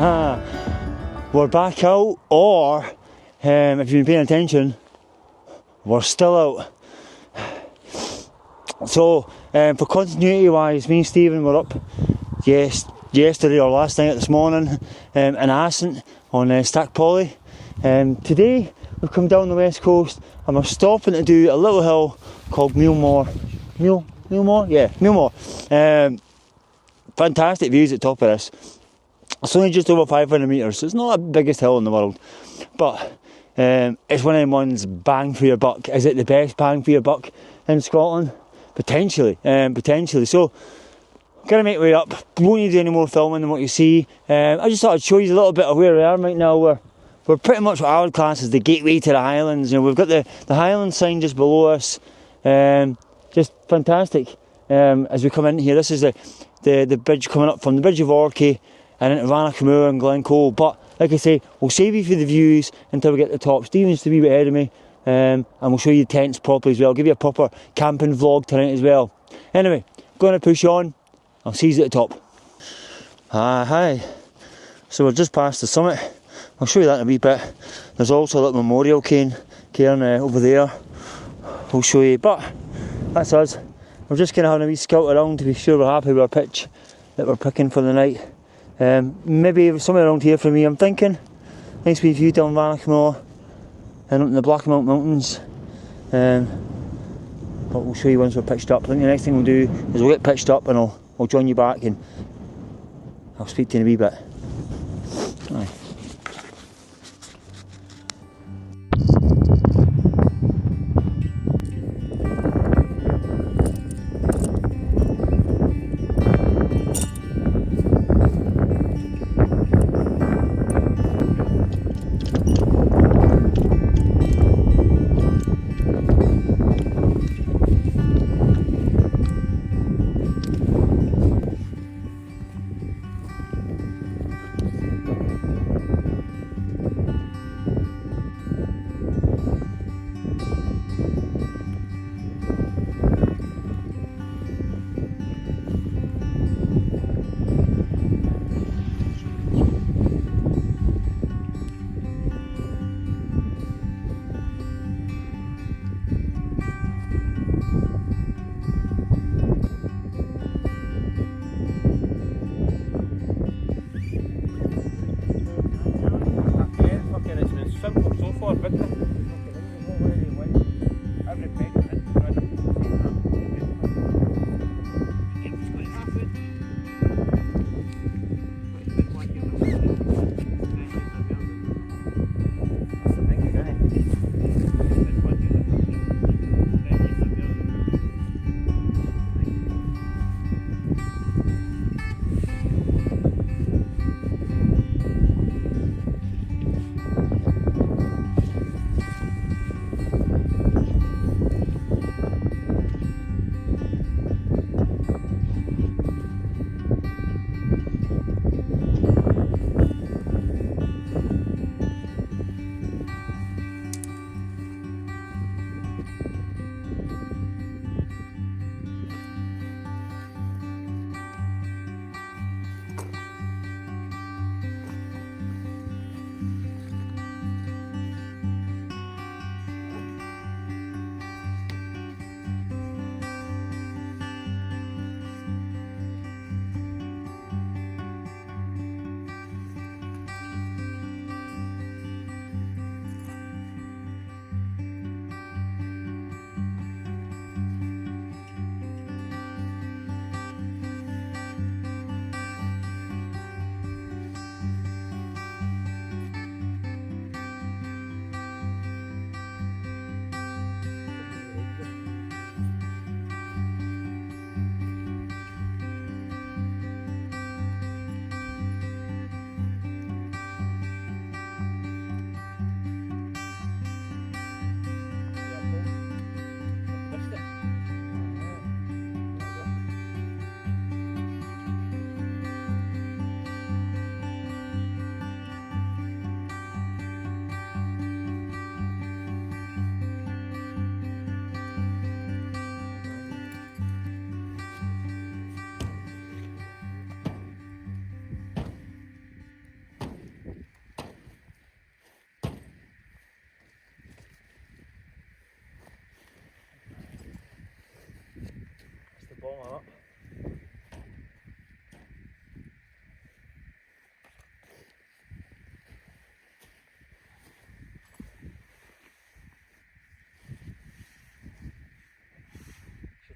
We're back out, or if you've been paying attention, we're still out. So, for continuity wise, me and Stephen were up yesterday or last night this morning in Ascent on Stack Polly. Today we've come down the west coast and we're stopping to do a little hill called Meall Mor. Meall Mor? Yeah, Meall Mor. Fantastic views at the top of this. It's only just over 500 metres, so it's not the biggest hill in the world, but it's one of them ones, bang for your buck. Is it the best bang for your buck in Scotland? Potentially. So, gonna make way up. Won't need to do any more filming than what you see. I just thought I'd show you a little bit of where we are right now. We're pretty much what I would class as the gateway to the Highlands. You know, we've got the Highlands sign just below us. Just fantastic. As we come in here, this is the bridge coming up from the Bridge of Orkney and into Makalu and Glencoe. But like I say, we'll save you for the views until we get to the top. Stephen's to be a bit ahead of me, and we'll show you the tents properly as well. I'll give you a proper camping vlog tonight as well. Anyway, going to push on. I'll see you at the top. Hi. So we're just past the summit. I'll show you that in a wee bit. There's also a little memorial cairn over there. We'll show you. But that's us. We're just kind of having a wee scout around to be sure we're happy with our pitch that we're picking for the night. Maybe somewhere around here for me, I'm thinking. Nice wee view down Hilleberg Soulo and up in the Blackmount Mountains. But we'll show you once we're pitched up. I think the next thing we'll do is we'll get pitched up and I'll join you back and I'll speak to you in a wee bit. Aye.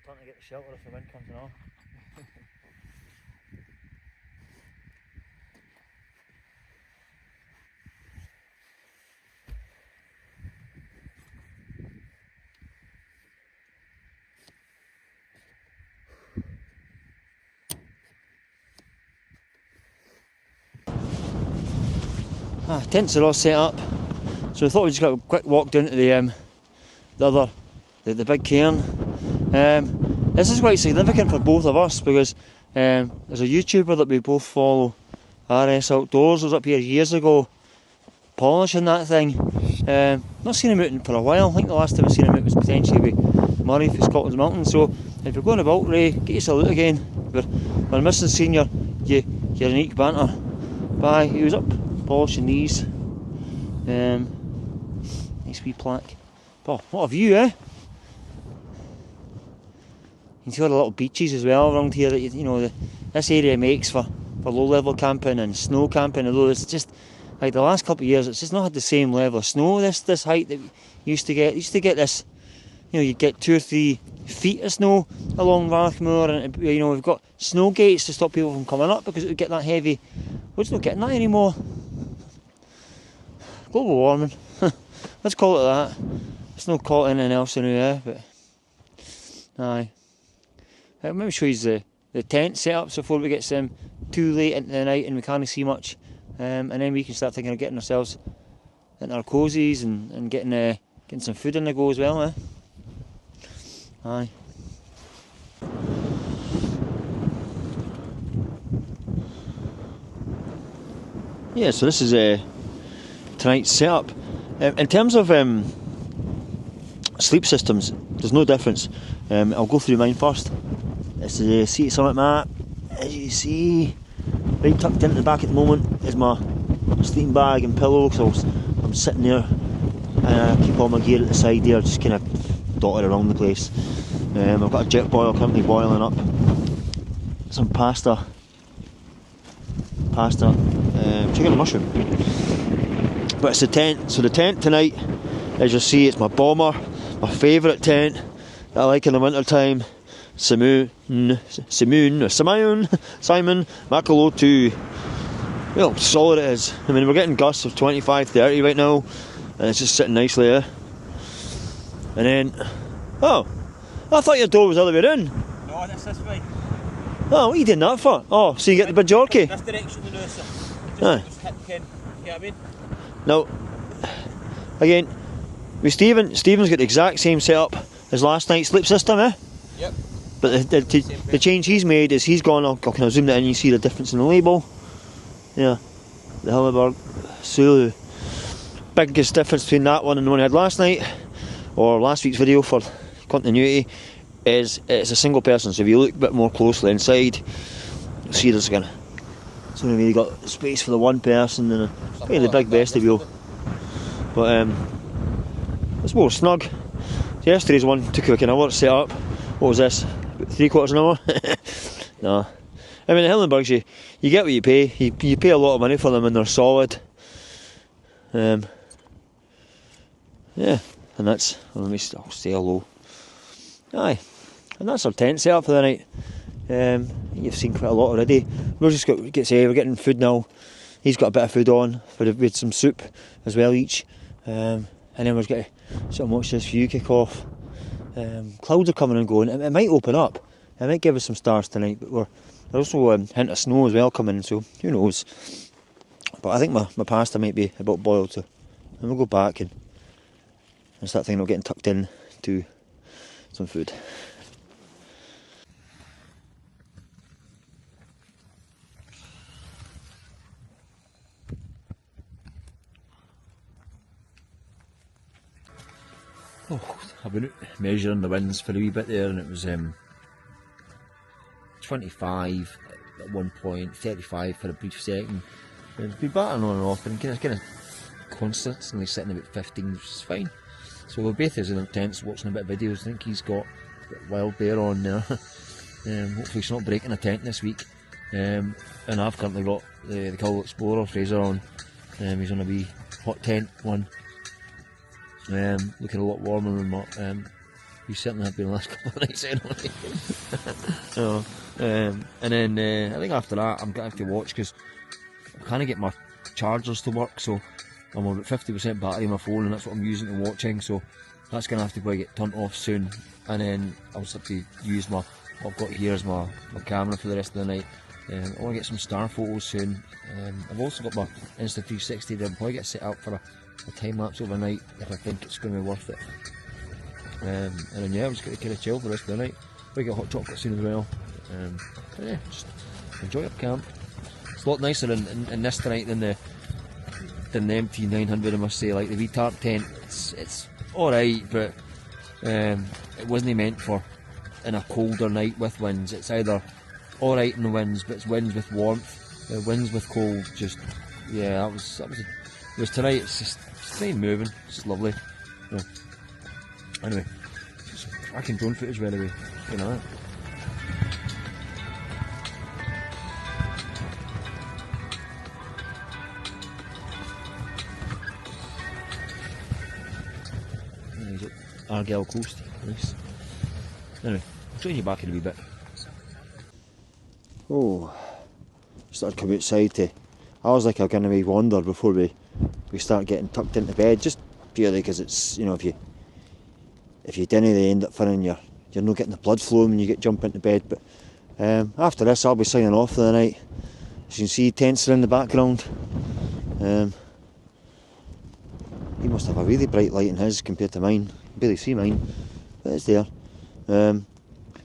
Trying to get the shelter if the wind comes and all. Tents are all set up, so I thought we'd just got a quick walk down to the Big Cairn. This is quite significant for both of us because there's a YouTuber that we both follow, RS Outdoors, was up here years ago polishing that thing. Not seen him out for a while. I think the last time I seen him out was potentially with Murray for Scotland's Mountain. So if you're going about, Ray, get yourself out again. We're missing seeing your unique banter. Bye. He was up polishing these. Nice wee plaque. Oh, what a view, eh? You can see all the little beaches as well around here that this area makes for low level camping and snow camping, although it's just like the last couple of years it's just not had the same level of snow this height that we used to get. You used to get this, you'd get 2 or 3 feet of snow along Moor, and we've got snow gates to stop people from coming up because it would get that heavy. We're just not getting that anymore. Global warming. Let's call it that. Let's not call it anything else anyway, but aye. Let me show you the tent setup so before we get too late into the night and we can't see much, and then we can start thinking of getting ourselves into our cozies and getting some food in the go as well, eh? Aye. Yeah, so this is tonight's setup. In terms of sleep systems, there's no difference. I'll go through mine first. This is a seat summit mat. As you see, right tucked into the back at the moment is my sleeping bag and pillow, because I'm sitting there and I keep all my gear at the side there, just kind of dotted around the place. I've got a jet boil currently boiling up some pasta, chicken and mushroom. But it's the tent. So the tent tonight, as you'll see, it's my bomber, my favourite tent that I like in the winter time. Simon Makalu 2. Well, solid it is. I mean, we're getting gusts of 25-30 right now, and it's just sitting nicely there. And then, oh, I thought your door was all the way in. No, that's this way. Oh, what are you doing that for? Oh, so you get the big jorky? This direction to do, sir. Just hit Ken. You know what I mean? Now, again, with Stephen's got the exact same setup as last night's sleep system, eh? Yep. But the change he's made is he's gone, I'll kind of zoom that in, you see the difference in the label. Yeah, the Hilleberg Soulo. Biggest difference between that one and the one I had last night, or last week's video for continuity, is it's a single person. So if you look a bit more closely inside, you'll see there's going to be got space for the one person and the big vestibule. But it's more snug. Yesterday's one took like an hour to set up. What was this? About 3/4 an hour? No. I mean, the Hillebergs, you get what you pay. You pay a lot of money for them and they're solid. Yeah, and that's, let me say hello. Aye, and that's our tent set up for the night. You've seen quite a lot already. We're getting food now. He's got a bit of food on, with some soup as well each. And then we're going to sort of watch this view kick off. Clouds are coming and going. It might open up. It might give us some stars tonight, but there's also a hint of snow as well coming, so who knows. But I think my pasta might be about boiled, so and we'll go back and start thinking of getting tucked in to some food. Oh, I've been measuring the winds for a wee bit there, and it was 25 at one point, 35 for a brief second. It's been battering on and off, and kind of constantly sitting about 15, which is fine. So we're both in the tents watching a bit of videos. I think he's got a wild bear on there. Hopefully he's not breaking a tent this week. And I've currently got the Makalu Explorer Fraser on. He's on a wee hot tent one. Looking a lot warmer than You certainly have been the last couple of nights anyway. So, and then I think after that I'm going to have to watch, because I can't get my chargers to work, so I'm about 50% battery on my phone, and that's what I'm using to watching, so that's going to have to go get turned off soon. And then I'll just have to use what I've got here as my camera for the rest of the night. I want to get some star photos soon. I've also got my Insta360 there. I'll probably get set up for a time lapse overnight if I think it's going to be worth it. And then yeah, I'm just going to kind of chill for the rest of the night. Probably get hot chocolate soon as well. But yeah, just enjoy up camp. It's a lot nicer in this tonight than the MT900, I must say. Like the V-tarp tent, it's alright, but it wasn't meant for in a colder night with winds. It's either alright in the winds, but it's winds with warmth. Winds with cold, just yeah, that was it was tonight. It's just staying moving. It's lovely. Yeah. Anyway, just cracking drone footage by the way. You know that. Argyll coast, nice. Anyway, I'll join you back in a wee bit. Oh, started to come outside to. I was like a kind of wee wander before we start getting tucked into bed, just purely because it's, you know, if you didn't, they end up finding you're not getting the blood flowing when you get jump into bed. But after this, I'll be signing off for the night. As you can see, tents are in the background. He must have a really bright light in his compared to mine. You can barely see mine, but it's there.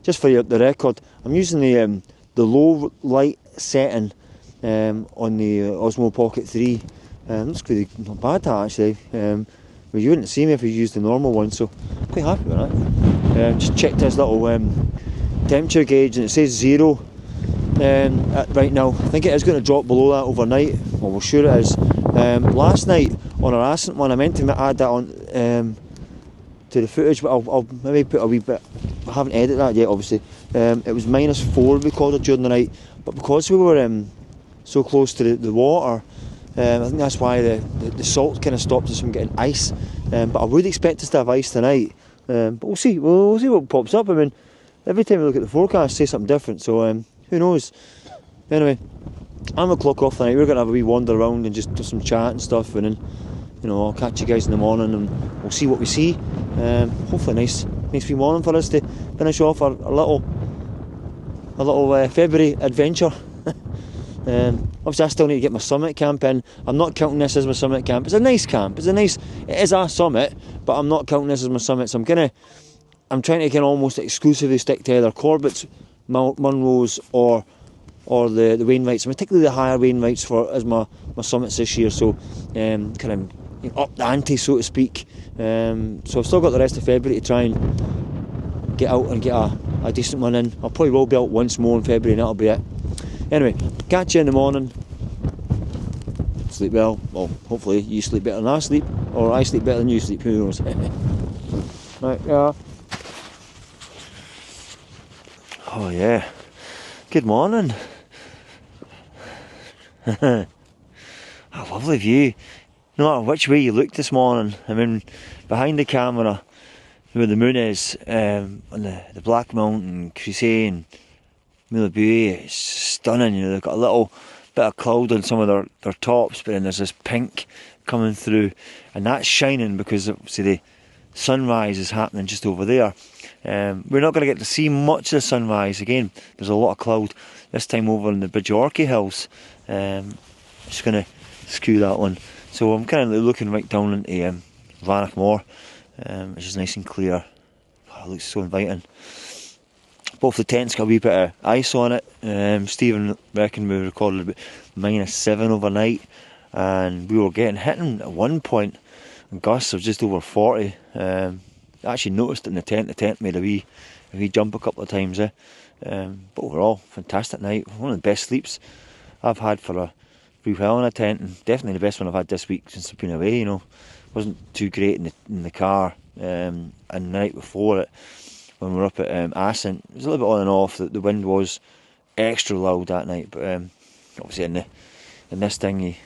Just for the record, I'm using the low light setting on the Osmo Pocket 3. Looks really not bad, that actually. Well, you wouldn't see me if you used the normal one, so I'm quite happy with that. Just checked this little temperature gauge, and it says 0 right now. I think it is going to drop below that overnight. Well, we're sure it is. Last night on our Ascent one, I meant to add that on to the footage, but I'll maybe put a wee bit. I haven't edited that yet, obviously. It was -4 recorded during the night, but because we were so close to the water, I think that's why the salt kind of stopped us from getting ice. But I would expect us to have ice tonight. But we'll see. We'll see what pops up. I mean, every time we look at the forecast, say something different. So who knows? Anyway, I'm gonna clock off tonight. We're gonna have a wee wander around and just do some chat and stuff, and then, you know, I'll catch you guys in the morning and we'll see what we see. Hopefully, nice wee morning for us to finish off our little February adventure. Obviously I still need to get my summit camp in. I'm not counting this as my summit camp. It's a nice camp. It is a summit, but I'm not counting this as my summit. So I'm trying to almost exclusively stick to either Corbett's, Munro's, or the Wainwrights. I'm particularly the higher Wainwrights as my summits this year. So kind of up the ante, so to speak. So I've still got the rest of February to try and get out and get a decent one in. I probably will be out once more in February, and that'll be it. Anyway, catch you in the morning. Sleep well. Well, hopefully you sleep better than I sleep, or I sleep better than you sleep, who knows. Right, yeah. Oh yeah. Good morning. A lovely view. No matter which way you look this morning. I mean, behind the camera, where the moon is, on the Black Mountain, Crusade, and Meall, it's stunning. You know, they've got a little bit of cloud on some of their tops, but then there's this pink coming through, and that's shining because obviously the sunrise is happening just over there. We're not going to get to see much of the sunrise. Again, there's a lot of cloud this time over in the Bidgeorkie Hills. Just going to skew that one. So I'm kind of looking right down into Meall Mor, which is nice and clear. Oh, it looks so inviting. Both the tents got a wee bit of ice on it. Stephen reckoned we recorded about -7 overnight, and we were hitting at one point gusts of just over 40. I actually noticed it in the tent made a wee jump a couple of times. But overall, fantastic night. One of the best sleeps I've had for a wee while in a tent, and definitely the best one I've had this week since I've been away. You know, wasn't too great in the car, and the night before it, when we were up at Ascent, it was a little bit on and off. The wind was extra loud that night, but obviously in this thing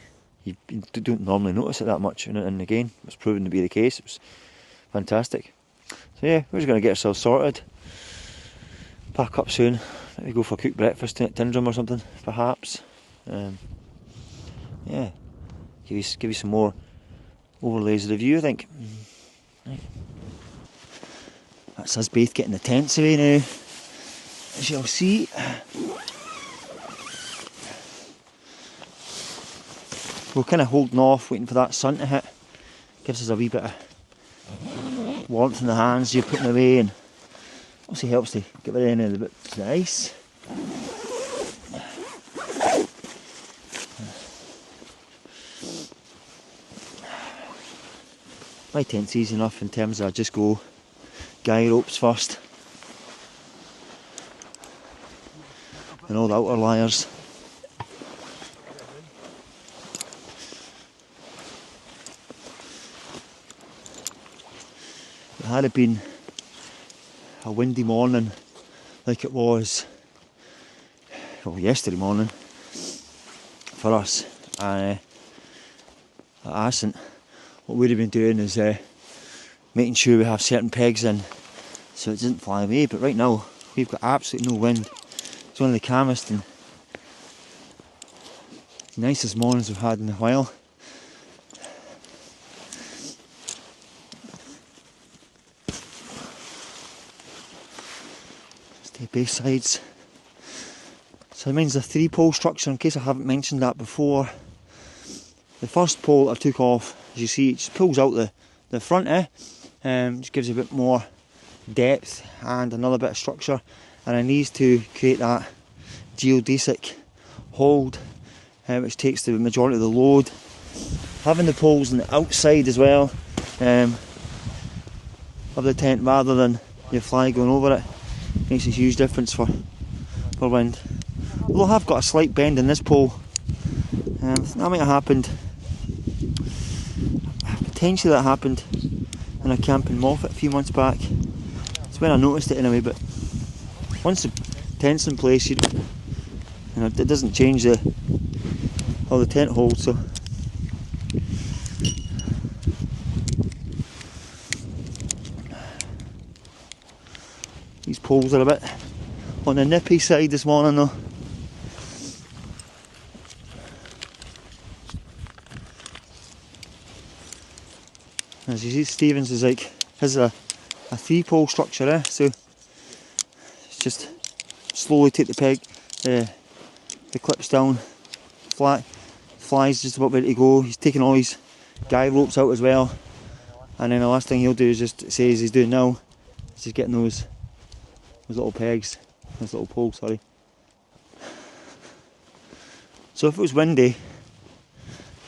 you don't normally notice it that much, and again, it's proven to be the case. It was fantastic. So So yeah, we're just going to get ourselves sorted. Pack up soon. Maybe go for a cooked breakfast at Tyndrum or something, perhaps. Yeah, give you some more overlays of the view, I think. Right. That's us both getting the tents away now, as you'll see. We're kind of holding off, waiting for that sun to hit. Gives us a wee bit of warmth in the hands you're putting away, and also helps to get rid of any of the bits of the ice. My tent's easy enough in terms of I just go guy ropes first, and all the outer layers. Had it been a windy morning like it was, well, yesterday morning for us at Ascent, what we'd have been doing is making sure we have certain pegs in so it doesn't fly away. But right now we've got absolutely no wind. It's one of the calmest and nicest mornings we've had in a while. Base sides. So mine's a 3-pole structure, in case I haven't mentioned that before. The first pole I took off, as you see, it just pulls out the front, just gives you a bit more depth and another bit of structure. And I need to create that geodesic hold, which takes the majority of the load. Having the poles on the outside as well of the tent rather than your fly going over it makes a huge difference for wind. Although I have got a slight bend in this pole, that might have happened, potentially that happened in a camp in Moffat a few months back. It's when I noticed it anyway, but once the tent's in place, it doesn't change how the tent holds. So these poles are a bit on the nippy side this morning though. As you see, Stevens is like, has a 3-pole structure, so it's just slowly take the peg, the clips down, fly's just about ready to go. He's taking all his guy ropes out as well, and then the last thing he'll do is just say as he's doing now, is just getting those little pegs, those little poles, sorry. So if it was windy,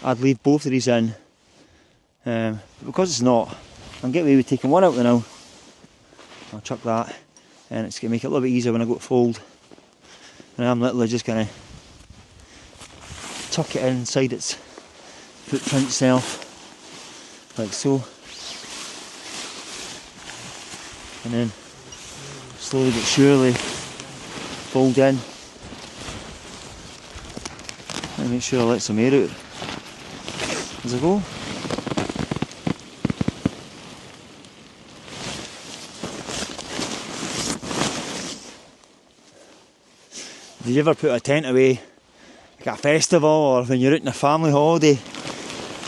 I'd leave both of these in. Because it's not, I can get away with taking one out now. I'll chuck that, and it's going to make it a little bit easier when I go to fold. And I'm literally just going to tuck it inside its footprint itself, like so. And then slowly but surely fold in. And make sure I let some air out as I go. Did you ever put a tent away like at a festival or when you're out on a family holiday?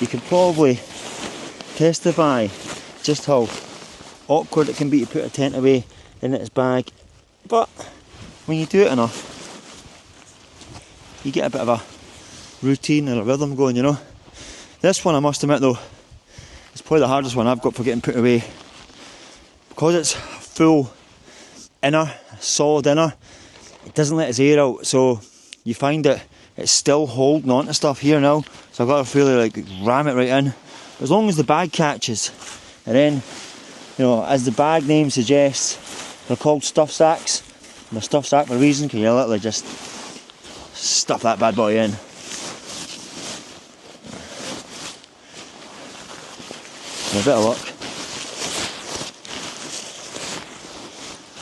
You can probably testify just how awkward it can be to put a tent away in its bag. But when you do it enough, you get a bit of a routine and a rhythm going, you know. This one, I must admit though, is probably the hardest one I've got for getting put away. Because it's full inner, solid inner, it doesn't let its air out, so you find that it's still holding on to stuff here now, so I've got to really like ram it right in. As long as the bag catches, and then, you know, as the bag name suggests, they're called stuff sacks, and they're stuff sack for a reason, because you literally just stuff that bad boy in. With a bit of luck,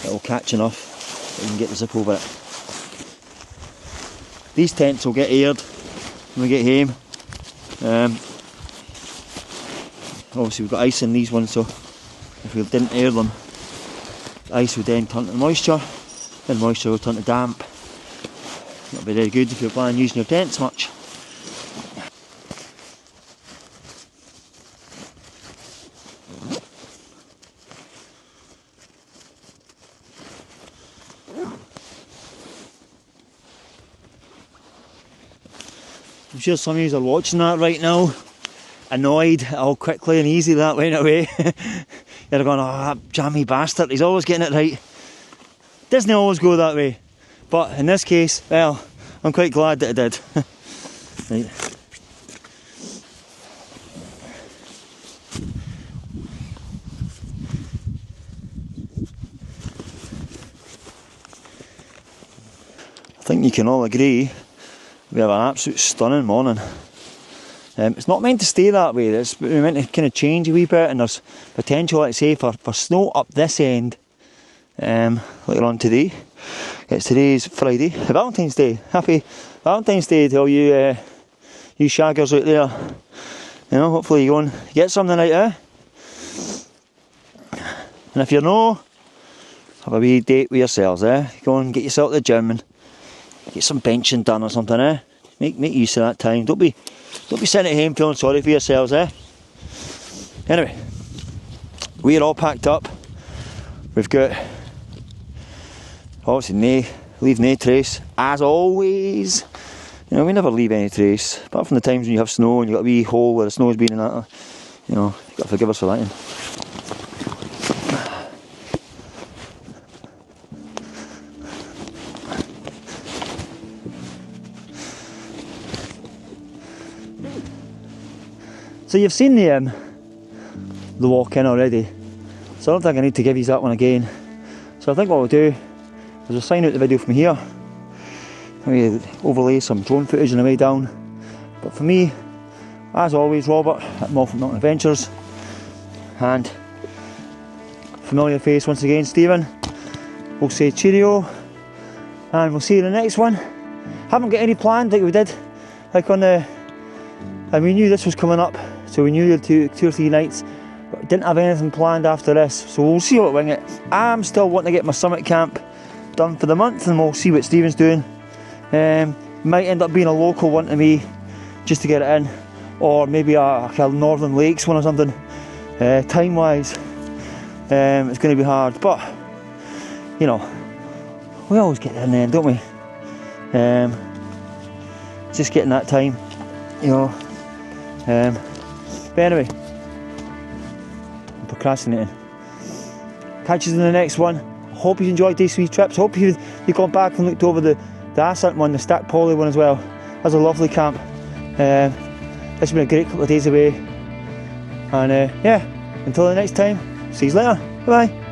it'll catch enough that you can get the zip over it. These tents will get aired when we get home. Obviously we've got ice in these ones, so if we didn't air them, The ice would then turn to moisture, and moisture will turn to damp. Not be very good if you're planning on using your tents much. I'm sure some of you are watching that right now, annoyed at how quickly and easy that went away. You're going, oh, that jammy bastard, he's always getting it right. Doesn't always go that way, but in this case, well, I'm quite glad that it did. Right. I think you can all agree we have an absolute stunning morning. It's not meant to stay that way, it's meant to kind of change a wee bit, and there's potential, like I say, for snow up this end later on today. It's today's Friday, Valentine's Day. Happy Valentine's Day to all you you shaggers out there. You know, hopefully you go and get something out there. And if you're no, have a wee date with yourselves, go and get yourself to the gym and get some benching done or something, Make use of that time. Don't be sitting at home feeling sorry for yourselves, Anyway, we're all packed up. We've got obviously leave no trace, as always. You know, we never leave any trace, apart from the times when you have snow and you've got a wee hole where the snow's been in that. You know, you've got to forgive us for that. So you've seen the walk in already, so I don't think I need to give you that one again. So I think what we'll do is we'll sign out the video from here, maybe overlay some drone footage on the way down. But for me, as always, Robert at Meall Mor Adventures, and familiar face once again, Stephen, we'll say cheerio, and we'll see you in the next one. Haven't got any planned like we did, like on the, and we knew this was coming up, so we knew two or three nights, but didn't have anything planned after this, so we'll see what wing it. I'm still wanting to get my summit camp done for the month, and we'll see what Stephen's doing. Might end up being a local one to me, just to get it in, or maybe a Northern Lakes one or something. Time wise, it's going to be hard, but you know, we always get in there, don't we? Just getting that time, you know. But anyway, I'm procrastinating. Catch you in the next one. Hope you enjoyed these 3 trips. Hope you've gone back and looked over the Ascent one, the Stack Poly one as well. That's a lovely camp. It's been a great couple of days away. And yeah, until the next time, see you later. Bye bye.